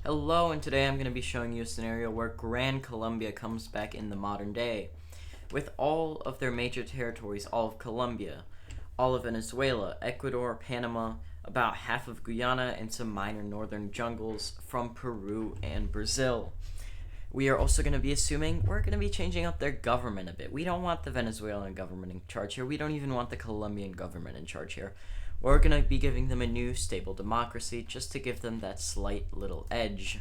Hello, and today I'm going to be showing you a scenario where Gran Colombia comes back in the modern day. With all of their major territories, all of Colombia, all of Venezuela, Ecuador, Panama, about half of Guyana, and some minor northern jungles from Peru and Brazil. We are also going to be assuming we're going to be changing up their government a bit. We don't want the Venezuelan government in charge here. We don't even want the Colombian government in charge here. We're going to be giving them a new stable democracy just to give them that slight little edge.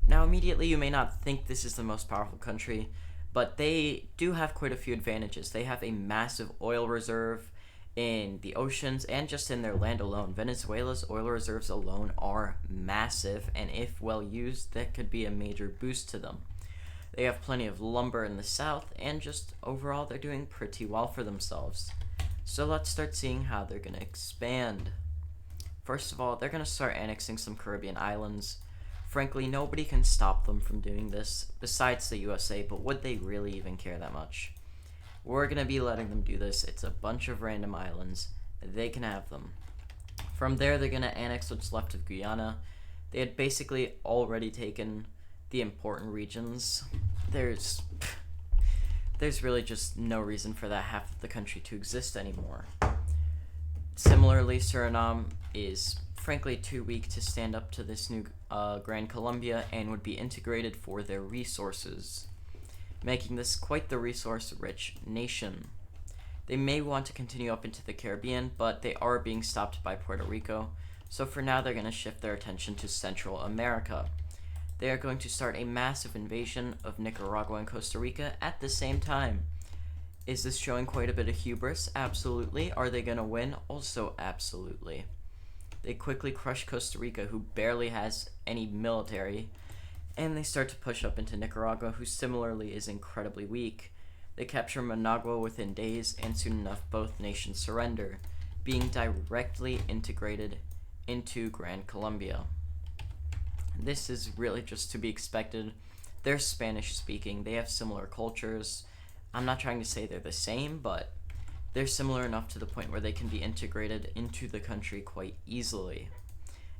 Now, immediately you may not think this is the most powerful country, but they do have quite a few advantages. They have a massive oil reserve in the oceans and just in their land alone. Venezuela's oil reserves alone are massive, and if well used, that could be a major boost to them. They have plenty of lumber in the south, and just overall, they're doing pretty well for themselves. So let's start seeing how they're going to expand. First of all, they're going to start annexing some Caribbean islands. Frankly, nobody can stop them from doing this, besides the USA, but would they really even care that much? We're going to be letting them do this. It's a bunch of random islands. They can have them. From there, they're going to annex what's left of Guyana. They had basically already taken the important regions. There's really just no reason for that half of the country to exist anymore. Similarly, Suriname is frankly too weak to stand up to this new Gran Colombia and would be integrated for their resources, making this quite the resource-rich nation. They may want to continue up into the Caribbean, but they are being stopped by Puerto Rico, so for now they're going to shift their attention to Central America. They are going to start a massive invasion of Nicaragua and Costa Rica at the same time. Is this showing quite a bit of hubris? Absolutely. Are they going to win? Also absolutely. They quickly crush Costa Rica, who barely has any military, and they start to push up into Nicaragua, who similarly is incredibly weak. They capture Managua within days, and soon enough both nations surrender, being directly integrated into Gran Colombia. This is really just to be expected. They're Spanish speaking, they have similar cultures. I'm not trying to say they're the same, but they're similar enough to the point where they can be integrated into the country quite easily.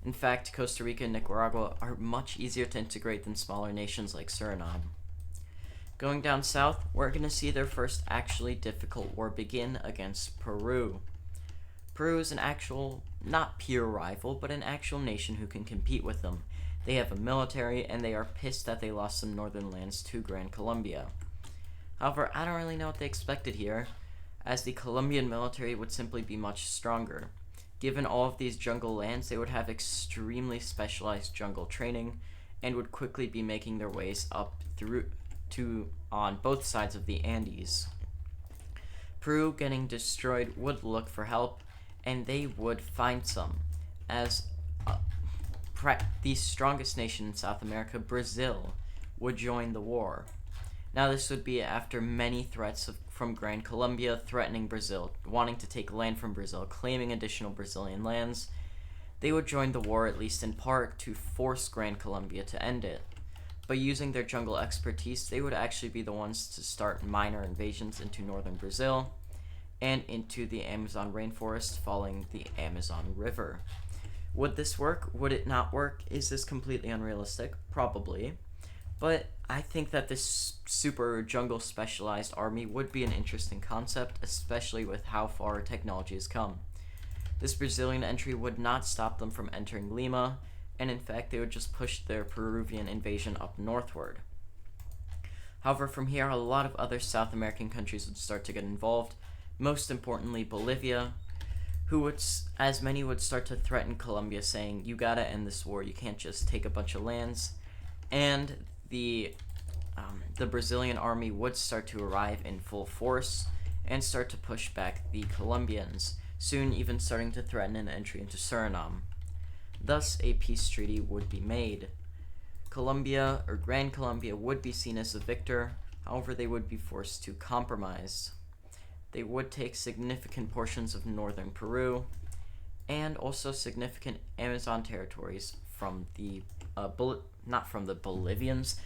In fact, Costa Rica and Nicaragua are much easier to integrate than smaller nations like Suriname. Going down south, we're going to see their first actually difficult war begin against Peru. Peru is an actual, not peer rival, but an actual nation who can compete with them. They have a military, and they are pissed that they lost some northern lands to Gran Colombia. However, I don't really know what they expected here, as the Colombian military would simply be much stronger. Given all of these jungle lands, they would have extremely specialized jungle training, and would quickly be making their ways up through to on both sides of the Andes. Peru getting destroyed would look for help, and they would find some, as the strongest nation in South America, Brazil, would join the war. Now this would be after many threats from Gran Colombia threatening Brazil, wanting to take land from Brazil, claiming additional Brazilian lands. They would join the war, at least in part, to force Gran Colombia to end it. But using their jungle expertise, they would actually be the ones to start minor invasions into northern Brazil and into the Amazon rainforest following the Amazon River. Would this work? Would it not work? Is this completely unrealistic? Probably. But I think that this super jungle specialized army would be an interesting concept, especially with how far technology has come. This Brazilian entry would not stop them from entering Lima, and in fact they would just push their Peruvian invasion up northward. However, from here a lot of other South American countries would start to get involved, most importantly Bolivia, as many would start to threaten Colombia, saying, you gotta end this war, you can't just take a bunch of lands. And the Brazilian army would start to arrive in full force and start to push back the Colombians, soon even starting to threaten an entry into Suriname. Thus, a peace treaty would be made. Colombia, or Gran Colombia, would be seen as the victor, however they would be forced to compromise. They would take significant portions of northern Peru, and also significant Amazon territories from the, not from the Bolivians,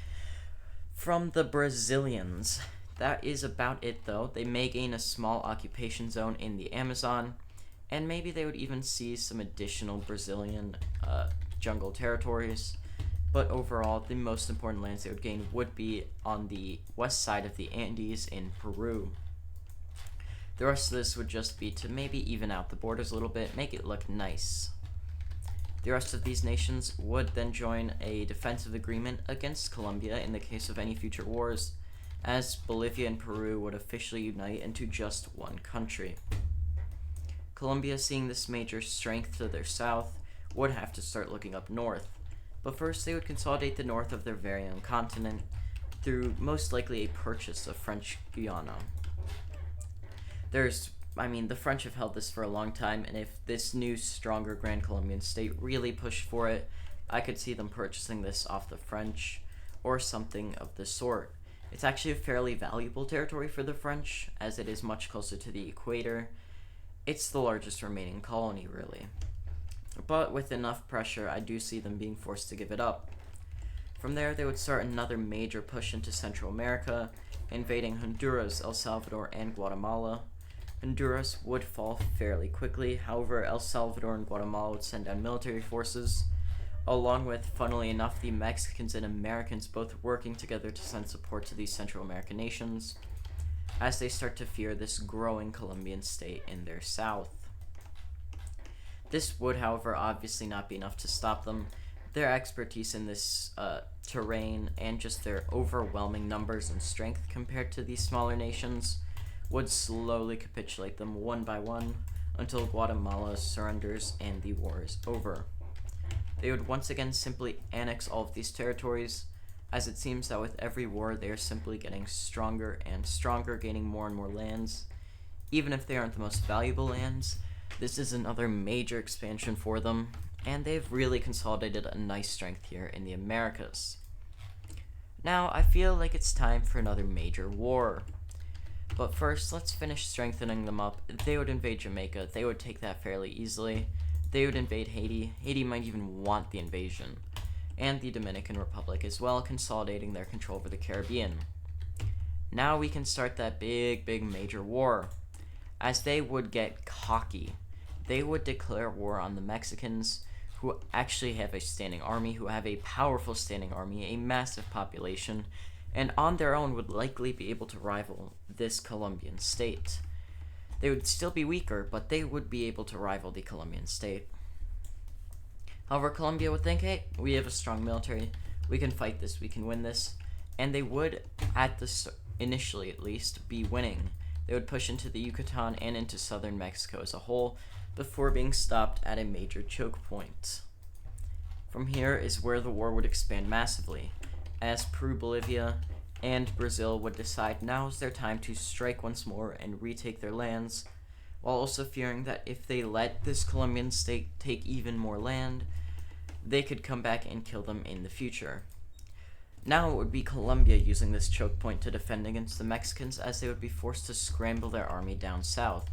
from the Brazilians. That is about it though. They may gain a small occupation zone in the Amazon, and maybe they would even seize some additional Brazilian jungle territories. but overall, the most important lands they would gain would be on the west side of the Andes in Peru. The rest of this would just be to maybe even out the borders a little bit, make it look nice. The rest of these nations would then join a defensive agreement against Colombia in the case of any future wars, as Bolivia and Peru would officially unite into just one country. Colombia, seeing this major strength to their south, would have to start looking up north, but first they would consolidate the north of their very own continent through most likely a purchase of French Guiana. The French have held this for a long time, and if this new, stronger Gran Colombian state really pushed for it, I could see them purchasing this off the French, or something of the sort. It's actually a fairly valuable territory for the French, as it is much closer to the equator. It's the largest remaining colony, really. But with enough pressure, I do see them being forced to give it up. From there, they would start another major push into Central America, invading Honduras, El Salvador, and Guatemala. Honduras would fall fairly quickly, however, El Salvador and Guatemala would send down military forces, along with, funnily enough, the Mexicans and Americans both working together to send support to these Central American nations, as they start to fear this growing Colombian state in their south. This would, however, obviously not be enough to stop them. Their expertise in this terrain and just their overwhelming numbers and strength compared to these smaller nations would slowly capitulate them one by one until Guatemala surrenders and the war is over. They would once again simply annex all of these territories, as it seems that with every war they are simply getting stronger and stronger, gaining more and more lands. Even if they aren't the most valuable lands, this is another major expansion for them, and they've really consolidated a nice strength here in the Americas. Now, I feel like it's time for another major war. But first, let's finish strengthening them up. They would invade Jamaica. They would take that fairly easily. They would invade Haiti. Haiti might even want the invasion. And the Dominican Republic as well, consolidating their control over the Caribbean. Now we can start that big major war. As they would get cocky, they would declare war on the Mexicans, who actually have a standing army, who have a powerful standing army, a massive population, and on their own would likely be able to rival this Colombian state. They would still be weaker, but they would be able to rival the Colombian state. However, Colombia would think, hey, we have a strong military, we can fight this, we can win this, and they would, initially at least, be winning. They would push into the Yucatan and into southern Mexico as a whole, before being stopped at a major choke point. From here is where the war would expand massively, as Peru, Bolivia, and Brazil would decide now is their time to strike once more and retake their lands, while also fearing that if they let this Colombian state take even more land, they could come back and kill them in the future. Now it would be Colombia using this choke point to defend against the Mexicans, as they would be forced to scramble their army down south.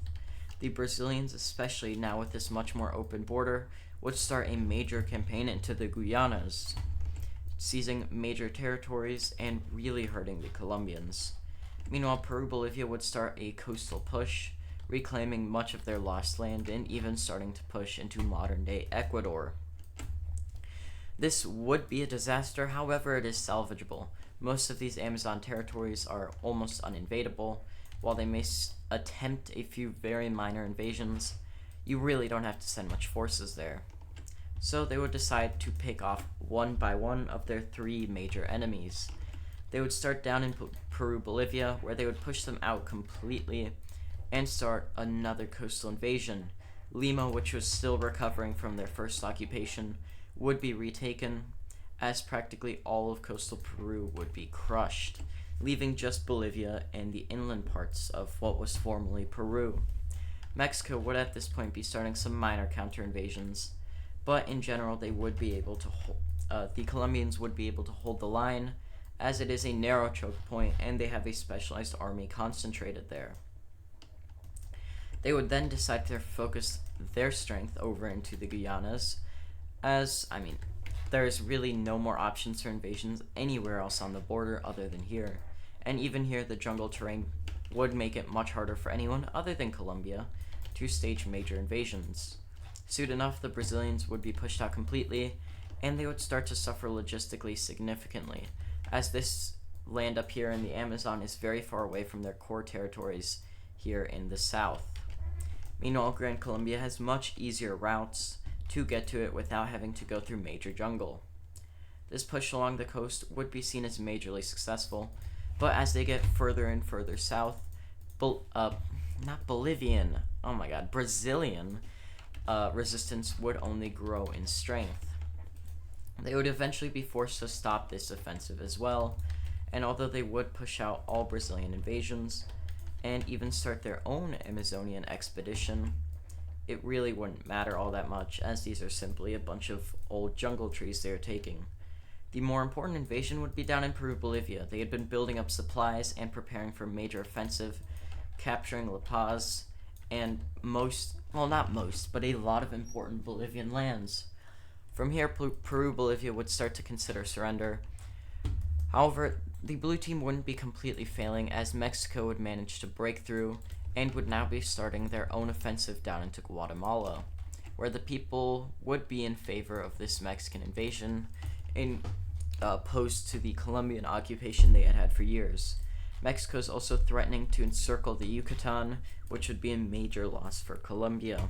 The Brazilians, especially now with this much more open border, would start a major campaign into the Guyanas, seizing major territories and really hurting the Colombians. Meanwhile, Peru, Bolivia would start a coastal push, reclaiming much of their lost land and even starting to push into modern-day Ecuador. This would be a disaster, however it is salvageable. Most of these Amazon territories are almost uninvadable. While they may attempt a few very minor invasions, you really don't have to send much forces there. So they would decide to pick off one by one of their three major enemies. They would start down in Peru, Bolivia, where they would push them out completely and start another coastal invasion. Lima, which was still recovering from their first occupation, would be retaken, as practically all of coastal Peru would be crushed, leaving just Bolivia and the inland parts of what was formerly Peru. Mexico would at this point be starting some minor counter-invasions, but in general they would be able to the Colombians would be able to hold the line, as it is a narrow choke point and they have a specialized army concentrated there. They would then decide to focus their strength over into the Guyanas, as, there's really no more options for invasions anywhere else on the border other than here, and even here the jungle terrain would make it much harder for anyone other than Colombia to stage major invasions. Soon enough, the Brazilians would be pushed out completely, and they would start to suffer logistically significantly, as this land up here in the Amazon is very far away from their core territories here in the south. Meanwhile, Gran Colombia has much easier routes to get to it without having to go through major jungle. This push along the coast would be seen as majorly successful, but as they get further and further south, Brazilian resistance would only grow in strength. They would eventually be forced to stop this offensive as well, and although they would push out all Brazilian invasions and even start their own Amazonian expedition, it really wouldn't matter all that much, as these are simply a bunch of old jungle trees they are taking. The more important invasion would be down in Peru-Bolivia. They had been building up supplies and preparing for a major offensive, capturing La Paz and a lot of important Bolivian lands. From here, Peru-Bolivia would start to consider surrender. However, the blue team wouldn't be completely failing, as Mexico would manage to break through and would now be starting their own offensive down into Guatemala, where the people would be in favor of this Mexican invasion, opposed to the Colombian occupation they had had for years. Mexico is also threatening to encircle the Yucatan, which would be a major loss for Colombia.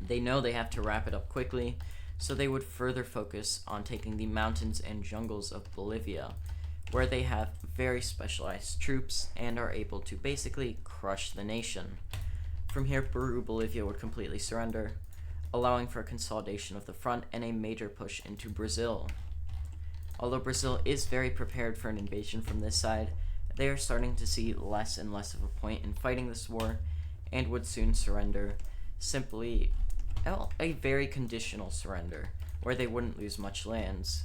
They know they have to wrap it up quickly, so they would further focus on taking the mountains and jungles of Bolivia, where they have very specialized troops and are able to basically crush the nation. From here, Peru-Bolivia would completely surrender, allowing for a consolidation of the front and a major push into Brazil. Although Brazil is very prepared for an invasion from this side, they are starting to see less and less of a point in fighting this war, and would soon surrender, simply a very conditional surrender, where they wouldn't lose much lands.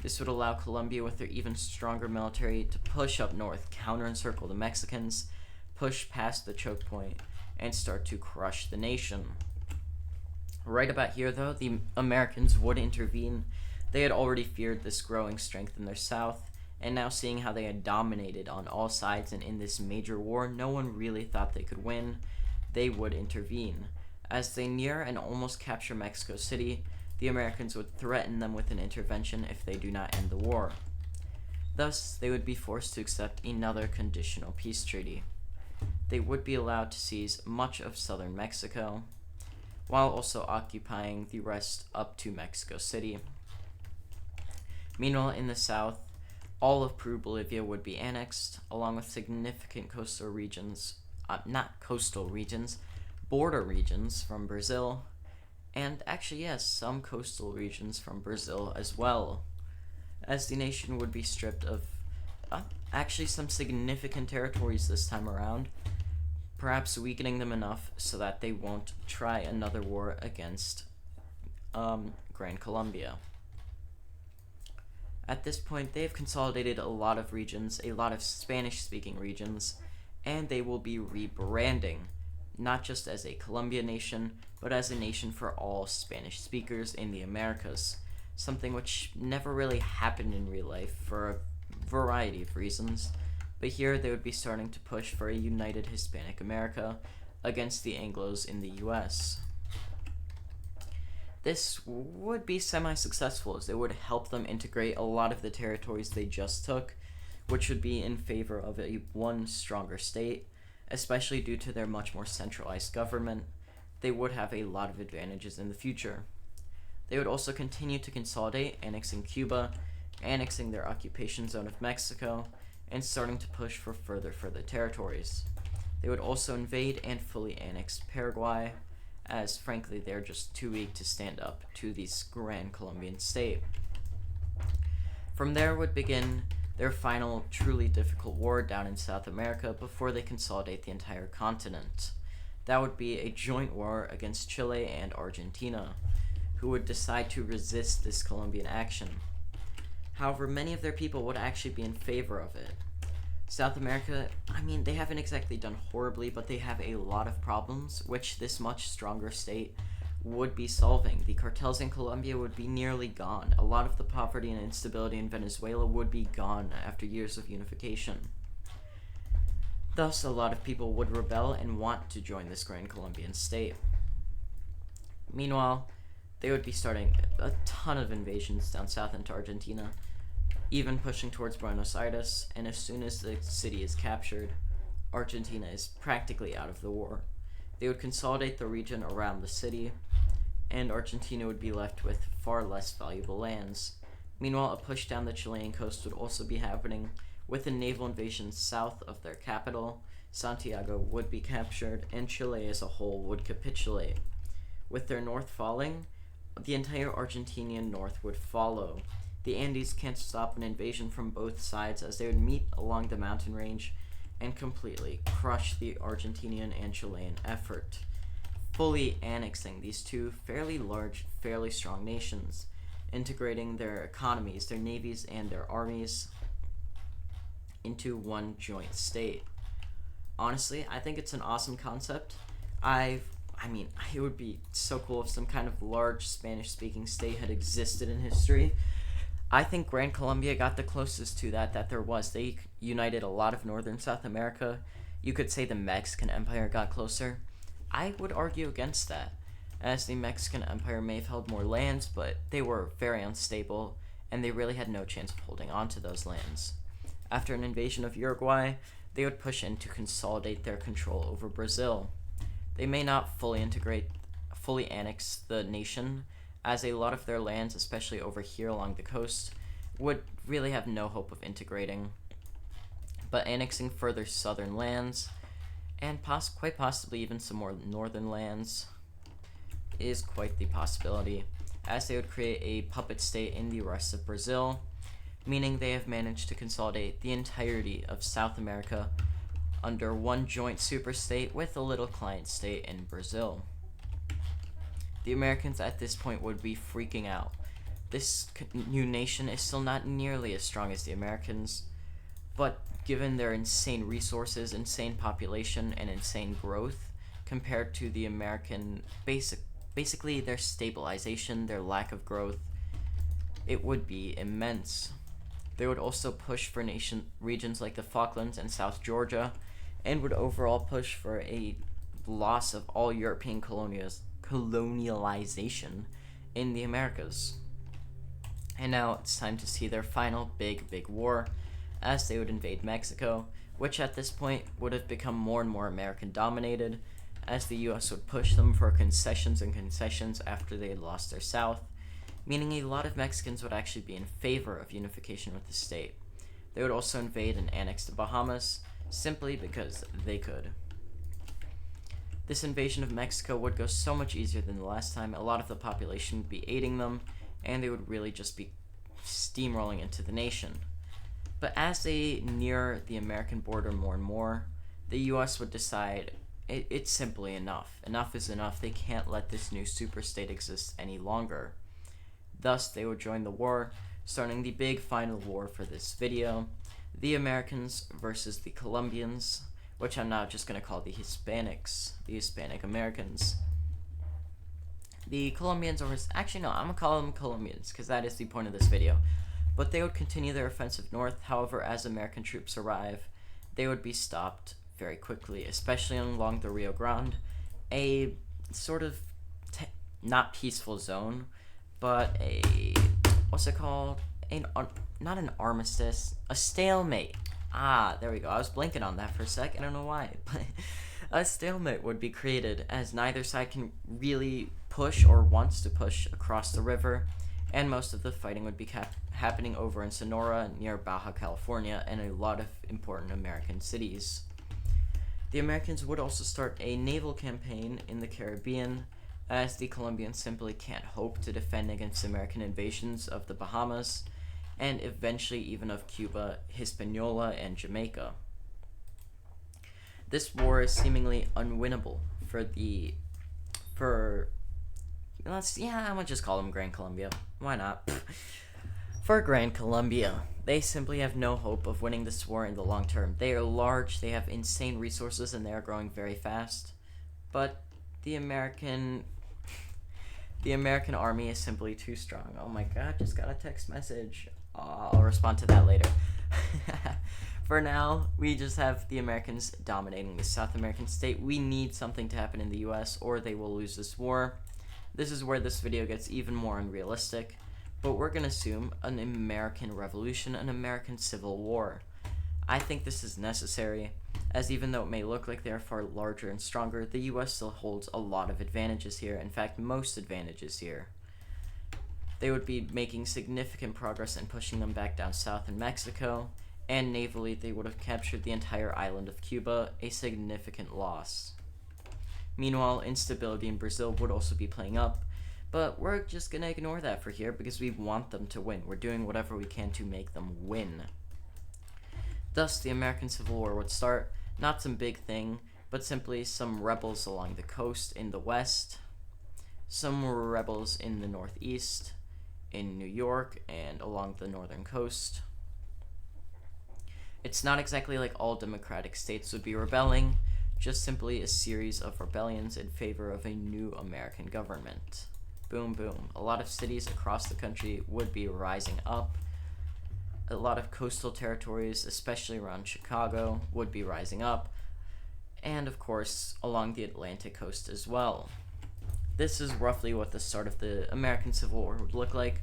This would allow Colombia, with their even stronger military, to push up north, counter-encircle the Mexicans, push past the choke point, and start to crush the nation. Right about here, though, the Americans would intervene. They had already feared this growing strength in their south, and now seeing how they had dominated on all sides and in this major war no one really thought they could win, they would intervene. As they near and almost capture Mexico City, the Americans would threaten them with an intervention if they do not end the war. Thus, they would be forced to accept another conditional peace treaty. They would be allowed to seize much of southern Mexico, while also occupying the rest up to Mexico City. Meanwhile, in the south, all of Peru-Bolivia would be annexed, along with significant border regions from Brazil, and actually, yes, some coastal regions from Brazil as well, as the nation would be stripped of some significant territories this time around, perhaps weakening them enough so that they won't try another war against Gran Colombia. At this point, they have consolidated a lot of regions, a lot of Spanish-speaking regions, and they will be rebranding, not just as a Colombia nation, but as a nation for all Spanish speakers in the Americas, something which never really happened in real life for a variety of reasons, but here they would be starting to push for a united Hispanic America against the Anglos in the US. This would be semi-successful, as it would help them integrate a lot of the territories they just took, which would be in favor of one stronger state, especially due to their much more centralized government. They would have a lot of advantages in the future. They would also continue to consolidate, annexing Cuba, annexing their occupation zone of Mexico, and starting to push for further territories. They would also invade and fully annex Paraguay, as frankly they're just too weak to stand up to this Gran Colombian state. From there would begin their final truly difficult war down in South America before they consolidate the entire continent. That would be a joint war against Chile and Argentina, who would decide to resist this Colombian action. However, many of their people would actually be in favor of it. South America, they haven't exactly done horribly, but they have a lot of problems, which this much stronger state would be solving. The cartels in Colombia would be nearly gone. A lot of the poverty and instability in Venezuela would be gone after years of unification. Thus, a lot of people would rebel and want to join this Gran Colombian state. Meanwhile, they would be starting a ton of invasions down south into Argentina, even pushing towards Buenos Aires, and as soon as the city is captured, Argentina is practically out of the war. They would consolidate the region around the city, and Argentina would be left with far less valuable lands. Meanwhile, a push down the Chilean coast would also be happening, with a naval invasion south of their capital. Santiago would be captured, and Chile as a whole would capitulate. With their north falling, the entire Argentinian north would follow. The Andes can't stop an invasion from both sides, as they would meet along the mountain range and completely crush the Argentinian and Chilean effort, fully annexing these two fairly large, fairly strong nations, integrating their economies, their navies, and their armies into one joint state. Honestly, I think it's an awesome concept. I mean, it would be so cool if some kind of large Spanish-speaking state had existed in history. I think Gran Colombia got the closest to that there was. They united a lot of northern South America. You could say the Mexican Empire got closer. I would argue against that, as the Mexican Empire may have held more lands, but they were very unstable, and they really had no chance of holding on to those lands. After an invasion of Uruguay, they would push in to consolidate their control over Brazil. They may not fully annex the nation, as a lot of their lands, especially over here along the coast, would really have no hope of integrating. But annexing further southern lands, and quite possibly even some more northern lands, is quite the possibility, as they would create a puppet state in the rest of Brazil, meaning they have managed to consolidate the entirety of South America under one joint superstate with a little client state in Brazil. The Americans at this point would be freaking out. This new nation is still not nearly as strong as the Americans, but given their insane resources, insane population, and insane growth compared to the American basically their stabilization, their lack of growth, it would be immense. They would also push for regions like the Falklands and South Georgia, and would overall push for a loss of all European colonialization in the Americas. And now it's time to see their final big war, as they would invade Mexico, which at this point would have become more and more American dominated, as the US would push them for concessions after they had lost their South, meaning a lot of Mexicans would actually be in favor of unification with the state. They would also invade and annex the Bahamas, simply because they could. This invasion of Mexico would go so much easier than the last time. A lot of the population would be aiding them, and they would really just be steamrolling into the nation. But as they near the American border more and more, the US would decide it's simply enough. Enough is enough. They can't let this new superstate exist any longer. Thus, they would join the war, starting the big final war for this video, the Americans versus the Colombians, which I'm now just going to call the Hispanics, the Hispanic Americans. The Colombians, actually no, I'm going to call them Colombians, because that is the point of this video. But they would continue their offensive north. However, as American troops arrive, they would be stopped very quickly, especially along the Rio Grande, a sort of not peaceful zone, but what's it called? Not an armistice, a stalemate. There we go. I was blanking on that for a sec. I don't know why, but a stalemate would be created, as neither side can really push or wants to push across the river, and most of the fighting would be happening over in Sonora, near Baja California, and a lot of important American cities. The Americans would also start a naval campaign in the Caribbean, as the Colombians simply can't hope to defend against American invasions of the Bahamas, and eventually even of Cuba, Hispaniola, and Jamaica. This war is seemingly unwinnable I'm gonna just call them Gran Colombia. Why not? For Gran Colombia, they simply have no hope of winning this war in the long term. They are large, they have insane resources, and they are growing very fast. But the American army is simply too strong. Oh my god, just got a text message. I'll respond to that later. For now, we just have the Americans dominating the South American state. We need something to happen in the US, or they will lose this war. This is where this video gets even more unrealistic, but we're gonna assume an American Revolution, an American Civil War. I think this is necessary, as even though it may look like they are far larger and stronger, the US still holds a lot of advantages here, in fact most advantages here. They would be making significant progress in pushing them back down south in Mexico, and navally they would have captured the entire island of Cuba, a significant loss. Meanwhile, instability in Brazil would also be playing up, but we're just gonna ignore that for here because we want them to win. We're doing whatever we can to make them win. Thus, the American Civil War would start, not some big thing, but simply some rebels along the coast in the west, some rebels in the northeast, in New York, and along the northern coast. It's not exactly like all democratic states would be rebelling, just simply a series of rebellions in favor of a new American government. Boom, boom. A lot of cities across the country would be rising up. A lot of coastal territories, especially around Chicago, would be rising up. And of course, along the Atlantic coast as well. This is roughly what the start of the American Civil War would look like.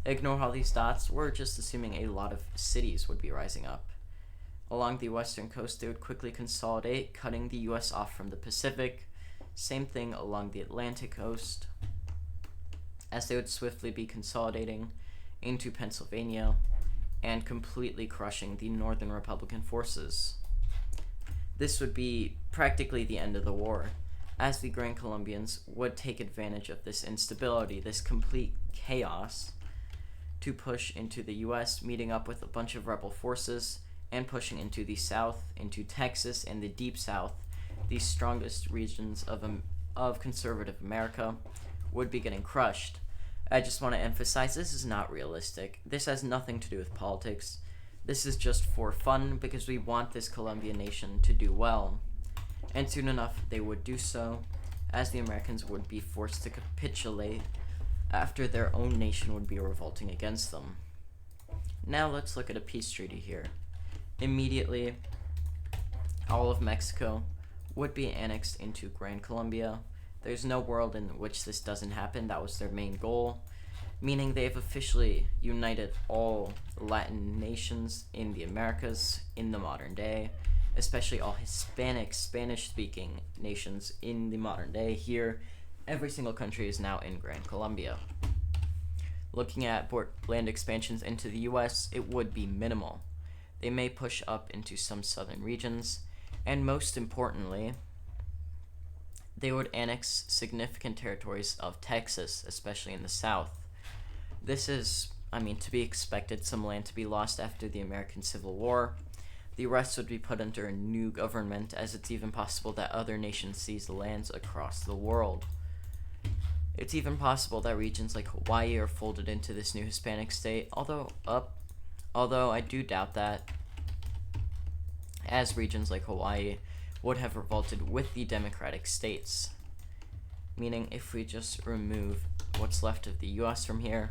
Ignore all these dots, we're just assuming a lot of cities would be rising up. Along the western coast, they would quickly consolidate, cutting the US off from the Pacific. Same thing along the Atlantic coast, as they would swiftly be consolidating into Pennsylvania and completely crushing the Northern Republican forces. This would be practically the end of the war, as the Gran Colombians would take advantage of this instability, this complete chaos, to push into the US, meeting up with a bunch of rebel forces and pushing into the south, into Texas and the deep south, the strongest regions of conservative America, would be getting crushed. I just want to emphasize this is not realistic. This has nothing to do with politics. This is just for fun because we want this Colombian nation to do well. And soon enough, they would do so, as the Americans would be forced to capitulate after their own nation would be revolting against them. Now let's look at a peace treaty here. Immediately, all of Mexico would be annexed into Gran Colombia. There's no world in which this doesn't happen. That was their main goal, meaning they have officially united all Latin nations in the Americas in the modern day, especially all Hispanic, Spanish-speaking nations in the modern day. Here, every single country is now in Gran Colombia. Looking at land expansions into the US, it would be minimal. They may push up into some southern regions, and most importantly, they would annex significant territories of Texas, especially in the south. This is, to be expected, some land to be lost after the American Civil War. The rest would be put under a new government, as it's even possible that other nations seize the lands across the world. It's even possible that regions like Hawaii are folded into this new Hispanic state, although I do doubt that, as regions like Hawaii would have revolted with the democratic states. Meaning, if we just remove what's left of the US from here,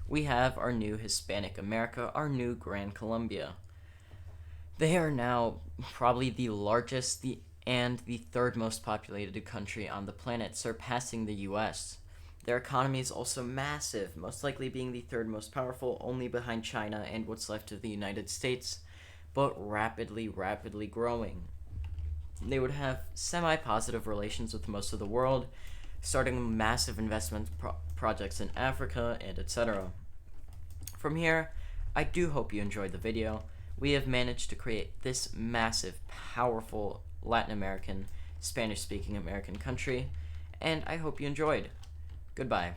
we have our new Hispanic America, our new Gran Colombia. They are now probably the largest and the third most populated country on the planet, surpassing the US. Their economy is also massive, most likely being the third most powerful, only behind China and what's left of the United States, but rapidly growing. They would have semi-positive relations with most of the world, starting massive investment projects in Africa and etc. From here, I do hope you enjoyed the video. We have managed to create this massive, powerful Latin American, Spanish-speaking American country, and I hope you enjoyed. Goodbye.